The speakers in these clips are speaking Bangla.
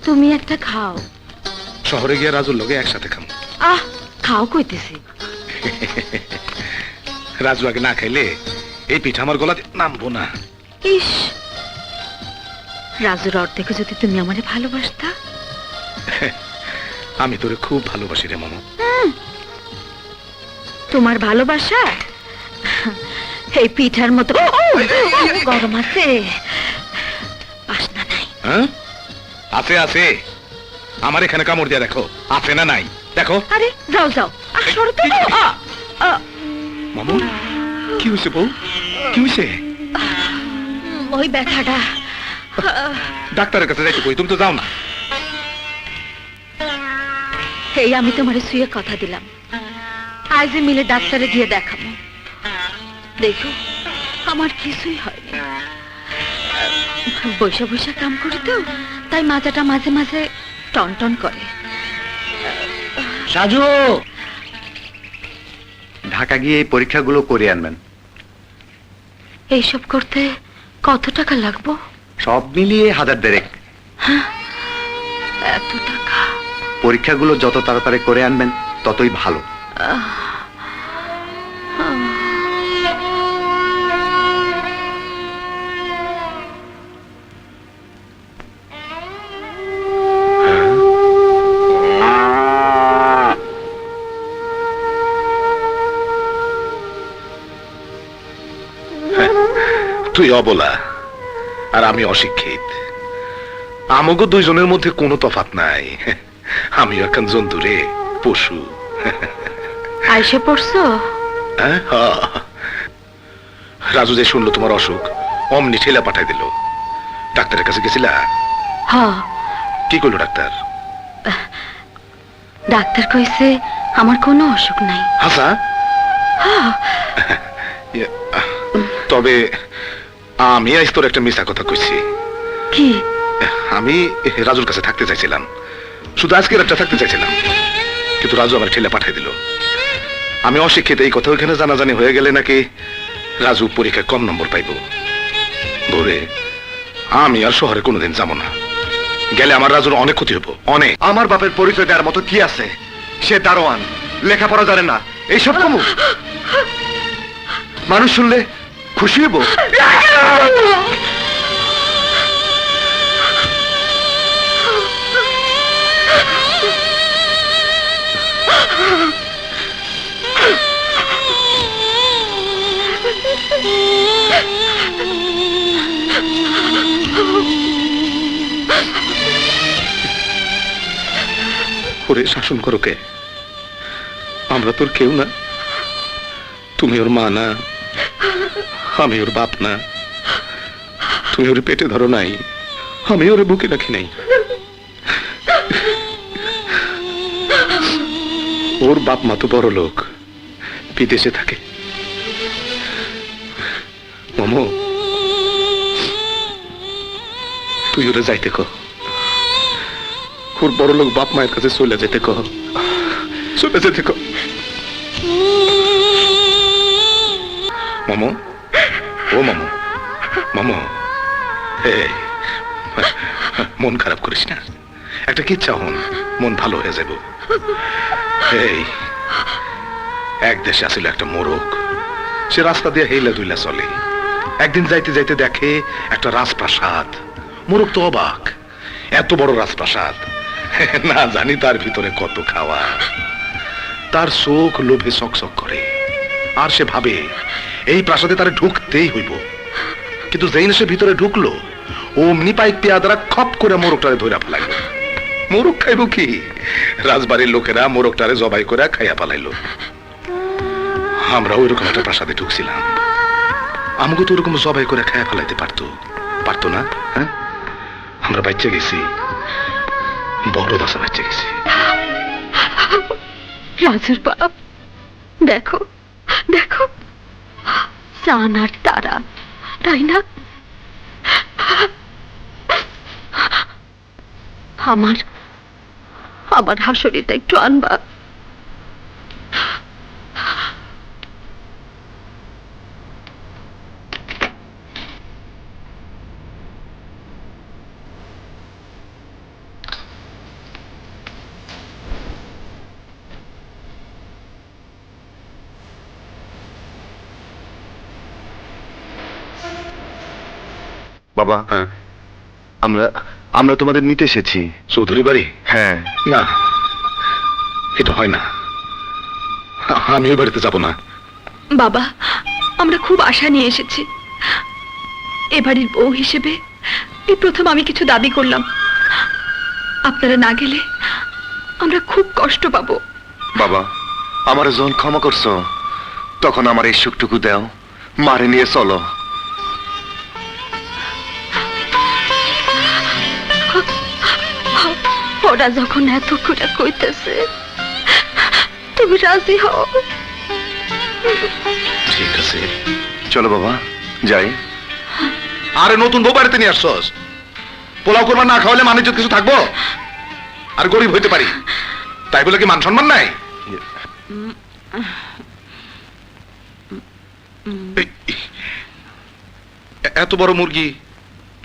তুমি একটা খাও। শহরে গিয়ে রাজুর লগে একসাথে খাম। আহ, খাও কইতেছি। রাজু আগে না খাইলে এই পিঠা আমার গলাতে নামবো না। ইস, রাজুর অর্ধেকে যদি তুমি আমারে ভালোবাসতা। আমি তোরে খুব ভালোবাসি রে মামা। তোমার ভালোবাসা এই পিঠার মতো গরম আছে, বাসনা নাই। হ্যাঁ, আছে আছে। আমার এখানে কামড় দিয়া দেখো, আছে না নাই দেখো। আরে যাও যাও, সরো তো। মামু, কি হয়েছে বউ? কি হয়েছে? ওই ব্যথাটা। ডাক্তারের কাছে যাইতে কই, তুমি তো যাও না। এই আমি তোমারে শুয়ে কথা দিলাম, আজ মিলে ডাক্তারে গিয়ে দেখাবো। দেখো আমার কিছুই হয়নি, বৈশা বৈশা কাম করি তো, তাই মাথাটা মাঝে মাঝে টন টন করে। সাজু, ঢাকা গিয়ে এই পরীক্ষাগুলো করে আনবেন। এইসব করতে কত টাকা লাগবো? সব মিলিয়ে 1000 এত টাকা? পরীক্ষাগুলো যত তাড়াতাড়ি করে আনবেন ততই ভালো। তুই অবলা আর আমি অশিক্ষিত, আমাগো দুইজনের মধ্যে কোনো তফাৎ নাই। আমি এখন জন্তু রে, পশু। আইসে পড়ছো? হ্যাঁ, রাজু যে শুনলো তোমার অসুখ, অমনি ঠেলা পাঠাই দিল। ডাক্তারের কাছে গেছিলা? হ্যাঁ। কি করলো ডাক্তার? ডাক্তার কইছে আমার কোনো অসুখ নাই। হাসা? তবে আমি আজ তোর একটা মিথ্যা কথা কইছি। কি? আমি রাজুর কাছে থাকতে চাইছিলাম, শুধু আজকে রাতটা থাকতে চাইছিলাম, কিন্তু রাজু আমার ঠেলে পাঠিয়ে দিল। আমি অশিক্ষিত এই কথা ওইখানে জানাজানি হয়ে গেলে নাকি রাজু পরীক্ষায় কম নম্বর পাইব। বরে, আমি আর শহরে কোনোদিন যাব না, গেলে আমার রাজুর অনেক ক্ষতি হবো, অনেক। আমার বাপের পরিচয় দেওয়ার মতো কি আছে? সে দারোয়ান, লেখাপড়া জানে না, এইসব কমু। মানুষ শুনলে খুশি হব। ওরে শাসন করো কে? আমরা তোর কেউ না, তুমি ওর মা না, আমি ওর বাপ না। তুমি ওর পেটে ধরো নাই, আমি ওরে বুকে রাখি নাই। ওর বাপ মা তো বড় লোক, বিদেশে থাকে। মামু, তুই ওরে যাইতে কহ, ওর বড় লোক বাপ মায়ের কাছে চলে যেতে কহ, চলে যেতে কহ। মামু, ও মামু, মামু, মন খারাপ করিস না, একটা কিচ্ছা হন, মন ভালো হয়ে যাব। এই এক দেশে আসলে একটা মোরগ, সে রাস্তা দিয়ে হেইলা দুইলা চলে। একদিন যাইতে যাইতে দেখে একটা রাজপ্রাসাদ। মোরগ তো অবাক, এত বড় রাজপ্রাসাদ, না জানি তার ভিতরে কত খাওয়া। তার চোখ লোভে চকচক করে, আর সে ভাবে এই প্রাসাদে তার ঢুকতেই হইব। কিন্তু যেই না সে ভিতরে ঢুকলো, অমনি পাইক পেয়াদারা খপ করে মোরগটারে ধইরা ফেলাইল। মোরগ খাইব কি? রাজবাড়ির লোকেরা মোরগটারে জবাই করে খাইয়া পালাইলো। আমরা ওইরকম একটা প্রাসাদে ঢুকছিলাম, আমাকে তো ওরকম জবাই করে খাইয়া ফেলাইতে পারতো না? হ্যাঁ, আমরা বাচ্চা গেছি, বড় দশা বাচ্চা গেছি। রাজুর বাপ, দেখো দেখো, চান আর তারা, তাই না? আমার আমার হাসুরিটা একটু আনবা। বাবা হ্যাঁ, আমরা আমরা তোমাদের নিতে এসেছি। চৌধুরী বাড়ি? হ্যাঁ। না, এটা হয় না। আমি ওই বাড়িতে যাব না। বাবা, আমরা খুব আশা নিয়ে এসেছি। এ বাড়ির বউ হিসেবে এই প্রথম আমি কিছু দাবি করলাম। আপনারা না গেলে আমরা খুব কষ্ট পাবো। বাবা, আমার যখন ক্ষমা করছো তখন আমার এই সুখটুকু দাও, মারে নিয়ে চলো। ওরা যখন এত করে কইতেছে, তুমি রাজি হও। ঠিক আছে, চলো বাবা, যাই। আরে নতুন বউ বাড়িতে নিয়ে আসছস, পোলাও কোরমা না খাওয়ালে মানে ইজ্জত কিছু থাকবো? আর গরিব হইতে পারি, তাই বলে কি মান সম্মান নাই? এত বড় মুরগি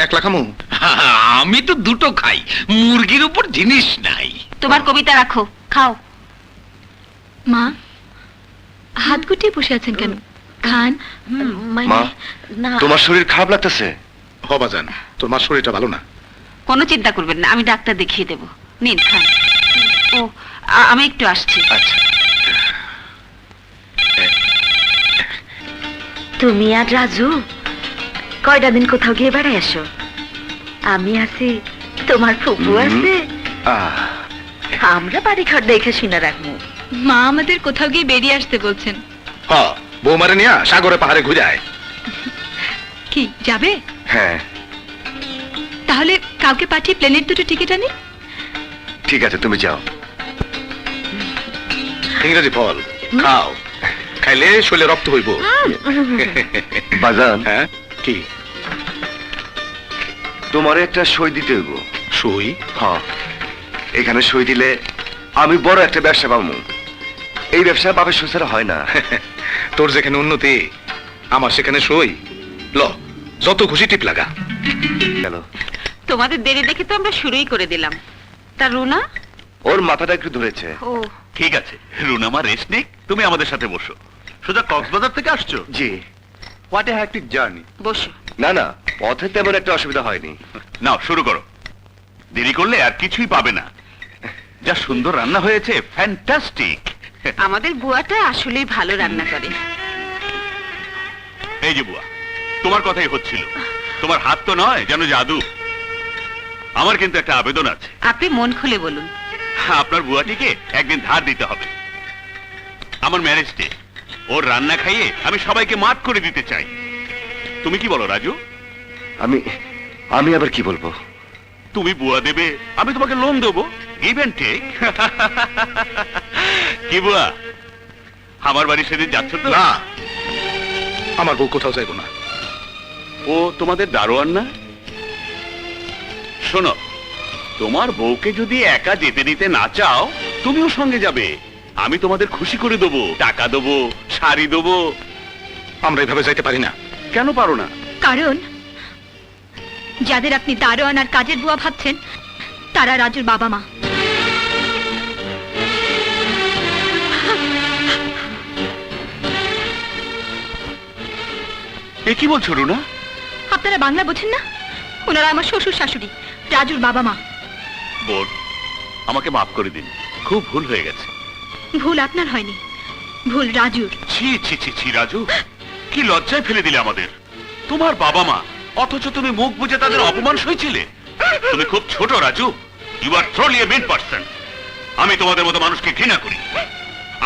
একলা খামু? আমি তো দুটো খাই, মুরগির উপর জিনিস নাই। তোমার কবিতা রাখো, খাও। মা, হাত গুটিয়ে বসে আছেন কেন? খান। মা, তোমার শরীর খারাপ লাগতেছে? হবা জান, তোর মার শরীরটা ভালো না। কোনো চিন্তা করবেন না, আমি ডাক্তার দেখিয়ে দেব। নিন খান। ও, আমি একটু আসছি। আচ্ছা। তুমি আর রাজু কয়টা দিন কোথাও গিয়ে বেড়াই আসো। আমি আছি, তোমার ফুপু আছে, আমরা বাড়ি ঘর দেখে শুনে রাখবো। মা আমাদের কোথাও গিয়ে বেরিয়ে আসতে বলছেন। হ, বৌমারে নিয়া সাগরে পাহাড়ে ঘুরে আয়। কি যাবে? হ্যাঁ, তাহলে কাউকে পাঠিয়ে প্লেনের দুটো টিকিট আনি। ঠিক আছে, তুমি যাও। ইংরেজি ফল খাও, খাইলে শরীরে রক্ত হইব। বাজান, হ্যাঁ, কি তোমার একটা সই দিতে হইব। সই? হ্যাঁ, এখানে সই দিলে আমি বড় একটা ব্যবসা পাবো। এই ব্যবসা বাপের সই ছাড়া হয় না। তোর যেখানে উন্নতি, আমার সেখানে সই। ল, যত খুশি টিপ লাগা। গেল। তোমাদের দেরি দেখে তো আমরা শুরুই করে দিলাম। তা রুনা? ওর মাথাটা একটু ধরেছে। ও, ঠিক আছে, রুনামা রেস্ট নিক, তুমি আমাদের সাথে বসো। সোজা কক্সবাজার থেকে আসছো? জি। What a hectic journey. বসো। না না, পথে তেমন একটা অসুবিধা হয়নি। নাও শুরু করো, দেরি করলে আর কিছুই পাবে না। যা সুন্দর রান্না হয়েছে, ফ্যান্টাস্টিক। আমাদের বুয়াটা আসলেই ভালো রান্না করে। এই যে বুয়া, তোমার কথাই হচ্ছিল, তোমার হাত তো নয় যেন জাদু। আমার কিন্তু একটা আবেদন আছে। আপনি মন খুলে বলুন। আপনার বুয়াটিকে একদিন ধার দিতে হবে। আমার ম্যারেজ ডে, ওর রান্না খাইয়ে আমি সবাইকে মাত করে দিতে চাই। তুমি কি বলো রাজু? আমি আমি আবার কি বলবো? তুমি বুয়া দেবে, আমি তোমাকে লোন দেবো, গিভ এন্ড টেক। কি বুয়া, আমার বাড়ি সেদিন যাচ্ছ তো? না, আমার বউ কোথাও যাইব না। ও তোমাদের দারোয়ান না? শোনো, তোমার বউকে যদি একা যেতে দিতে না চাও, তুমিও সঙ্গে যাবে। আমি তোমাদের খুশি করে দেবো, টাকা দেবো, শাড়ি দেবো। আমরা এভাবে যাইতে পারি না। কেন পারো না? কারণ যাদের আপনি দারোয়ান আর কাজের বুয়া ভাবছেন, তারা রাজুর বাবা মা। এ কি বলছো রুনা? আপনারা বাংলা বোঝেন না? ওনারা আমার শ্বশুর শাশুড়ি, রাজুর বাবা মা। বোন, আমাকে মাফ করে দিন, খুব ভুল হয়ে গেছে। ভুল আপনার হয়নি, ভুল রাজুর। ছি ছি ছি ছি রাজু, কি লজ্জায় ফেলে দিলে আমাদের। তোমার বাবা মা, অথচ তুমি মুখ বুজে তাদের অপমান সইছিলে। তুমি খুব ছোট Raju, you are truly a mid person. আমি তোমাদের মতো মানুষকে ঘৃণা করি।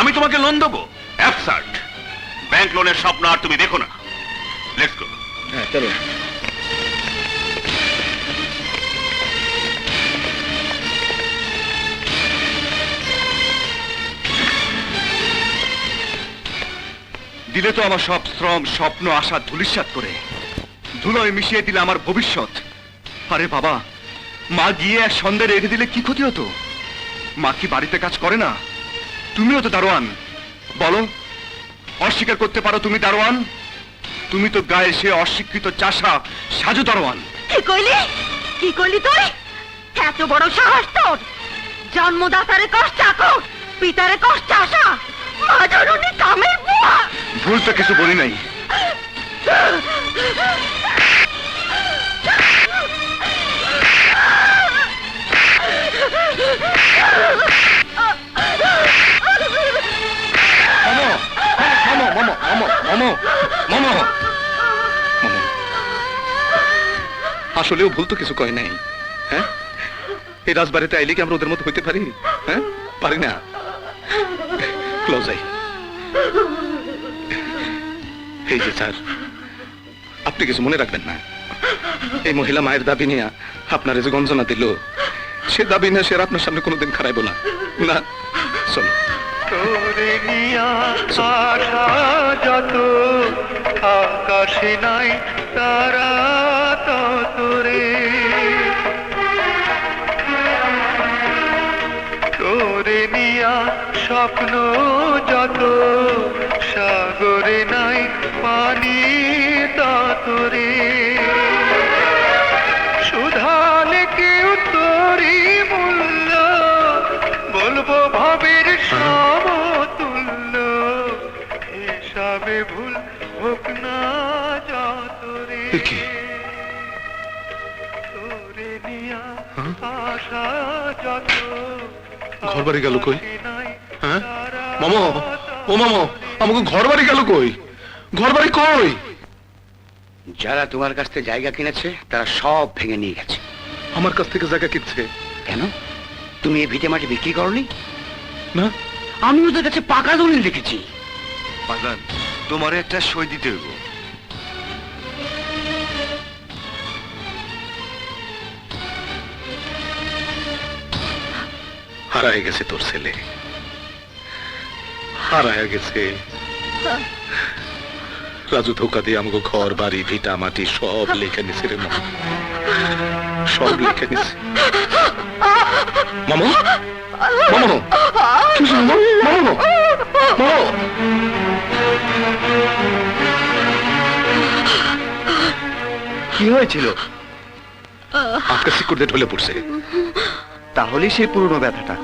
আমি তোমাকে লোন দেবো, অ্যাবসার্ড। ব্যাংক লোনের স্বপ্ন আর তুমি দেখো না। Let's go. হ্যাঁ, চলো। দিলে তো আমার সব শ্রম, স্বপ্ন, আশা ধূলিসাৎ করে। ধুলোয় মিশিয়ে দিলে আমার ভবিষ্যৎ। আরে বাবা, মা গিয়ে এক সন্ধ্যে রেখে দিলে কি ক্ষতি হতো? মা কি বাড়িতে কাজ করে না? তুমিও তো দারোয়ান। বলো, অস্বীকার করতে পারো তুমি দারোয়ান? তুমি তো গায়ে সে অশিক্ষিত চাষা সাজু দারোয়ান। কি কইলি? কি কইলি তুই? এত বড় সাহস তোর! জন্মদাতারে কষ্ট চাকর, পিতারে কষ্ট আশা, মা জননী কামের বুয়া। ভুল তো কিছু বলি নাই। আসলেও ভুল তো কিছু কয় নাই। হ্যাঁ, এই রাজবাড়িতে আইলে কি আমরা ওদের মতো হইতে পারি? হ্যাঁ, পারি না। যাই। এই যে স্যার, আপনি কিছু মনে রাখবেন না। এই মহিলা মায়ের দাবি নিয়ে আপনার যে গঞ্জনা দিল, সে দাবি নিয়ে সে আর আপনার সামনে কোনোদিন খারাইব না। না, চলো। তোরে নিয়া আশা যত, আকাশে নাই তারা ততরে। তোরে নিয়া স্বপ্ন যত, সাগরে নাই পানি ততরে। সুধালে কেউ তোরই মূল্য, বলবো ভবের সমতুল্য। হিসাবে ভুল হোক না যতরে। এ কি? তোরে নিয়া আশা যত, ঘর বাড়ি গেল কই? নাই হ্যাঁ, মামা, ও মামা, আমাকে ঘর বাড়ি গেল কই? ঘর বাড়ি কই? যারা তোমার কাছ থেকে জায়গা কিনেছে তারা সব ভেঙে নিয়ে গেছে। আমার কাছ থেকে জায়গা কিনছে? কেন? তুমি এই ভিটে মাটি বিক্রি করনি? না, আমি ওদের কাছে পাকা দলিল দেখেছি। বাজান, তোমার একটা সই দিতে হইব। হারায় গেছে তোর ছেলে, হারায় গেছে। রাজু ধোকা দিয়ে আমাকে ঘর বাড়ি ভিটা মাটি সব লিখে নিছে রে মামা, সব লিখে নিছে। মামা, মামা, কি হয়েছে মামা? মামা, মামা, কি হয়েছিল? আজকে সিকুড়তে ঢলে পড়ছে। তাহলে সেই পুরনো ব্যথাটা।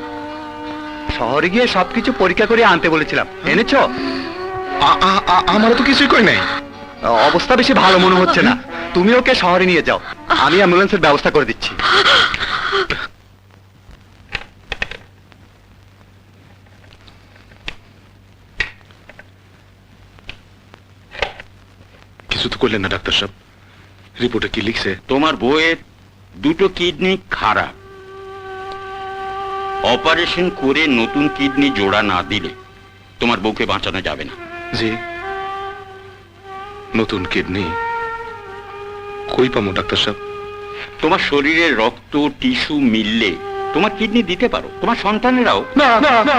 শহরে গিয়ে সবকিছু পরীক্ষা করে আনতে বলেছিলাম, এনেছো? আমার তো কিছুই কই নাই। অবস্থা বেশি ভালো মনে হচ্ছে না। তুমি ওকে শহরে নিয়ে যাও, আমি অ্যাম্বুলেন্সের ব্যবস্থা করে দিচ্ছি। কিছু তো করলেন না ডাক্তার সাহেব? রিপোর্টে কি লিখছে? তোমার বউয়ের দুটো কিডনি খারাপ। অপারেশন করে নতুন কিডনি জোড়া না দিলে তোমার বউকে বাঁচানো যাবে না। জি, নতুন কিডনি কই পাবো ডাক্তার সাহেব? তোমার শরীরের রক্ত টিস্যু মিললে তোমার কিডনি দিতে পারো, তোমার সন্তানেরাও। না, না, না।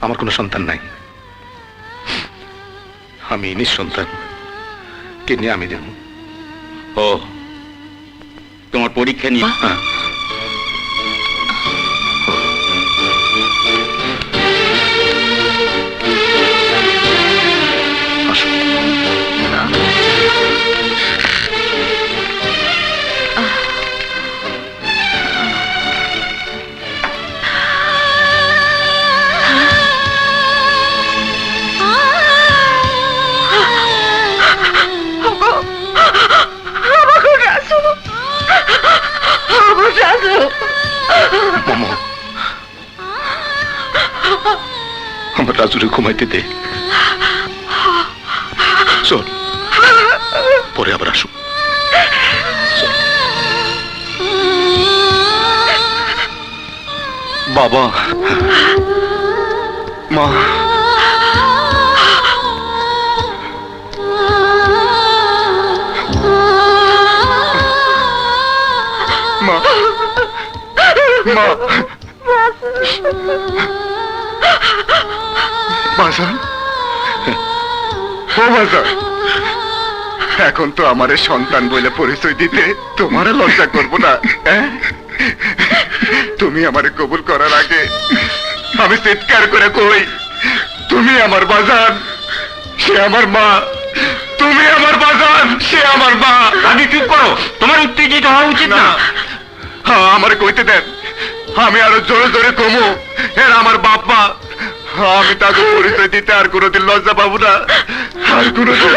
আমার কোনো সন্তান নাই, আমি নিঃসন্তান। কিডনি আমি দেব। ও, তোমার পরীক্ষা নিয়ে হ্যাঁ। আসো। মামা, আমার রাজুরে ঘুমাইতে দে। চল, পরে আবার আসো। চল। বাবা, মা, মা, মা, বাজান, ও বাজান, এখন তো আমারে সন্তান বলে পরিচয় দিতে তোমারে লজ্জা করবো না? তুমি আমারে কবুল করার আগে আমি চিৎকার করে কই, তুমি আমার বাজান, সে আমার মা। তুমি আমার বাজান, সে আমার মা। আমি চুপ করো, তোমার উত্তেজিত হওয়া উচিত না। হ্যাঁ, আমারে কইতে দেন, আমি আরো জোরে জোরে কমু। এর আমার বাপ মা, আমি তাকে পরিচয় দিতে আর কোনোদিন লজ্জা পাবো না, আর কোনোদিন।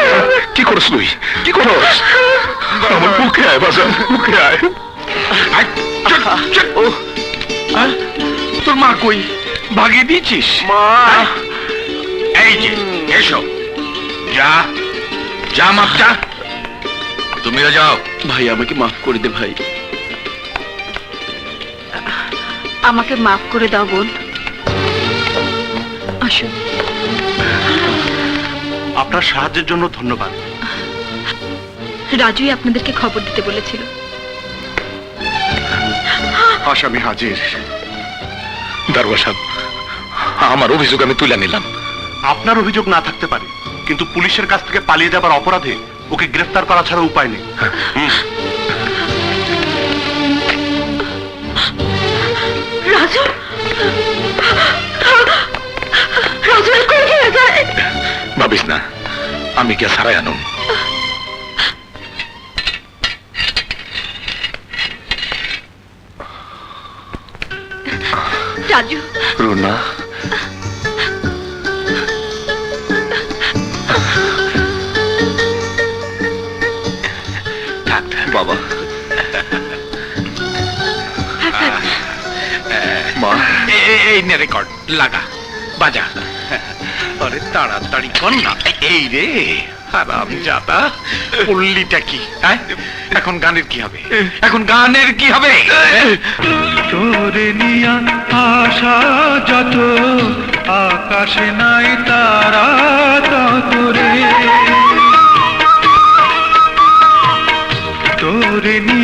কি করস তুই? কি করস? আমার বুকে আয় বাজার, বুকে আয়। তোর মা কই? ভাগিয়ে দিয়েছিস? মা এই যে এসো, যা যা, মাপ যা, তুমিও যাও। ভাই আমাকে মাফ করে দে ভাই। আমাকে মাফ করে দাও বোন। আসো। আপনার সাহায্যের জন্য ধন্যবাদ। রাজুই আপনাদেরকে খবর দিতে বলেছিল। আসামি হাজির। দারোগা সাহেব, আমার অভিযোগ আমি তুলে নিলাম। আপনার অভিযোগ না থাকতে পারে, কিন্তু পুলিশের কাছ থেকে পালিয়ে যাবার অপরাধে ওকে গ্রেফতার করা ছাড়া উপায় নেই। রাজু, রাজু করে গেলে যায়। ভাবিস না, আমি কে সারাই আনুম। রাজু, রুনা, বাবা, মা, এই নে রেকর্ড লাগা, বাজা। আরে তাড়াতাড়ি কর না। এই রে আরাম জাতা, পল্লীটা কি? হ্যাঁ, এখন গানের কি হবে? এখন গানের কি হবে? তোরে নিয়া আশা যত, আকাশে নাই তারা তত রে। তোরে নিয়া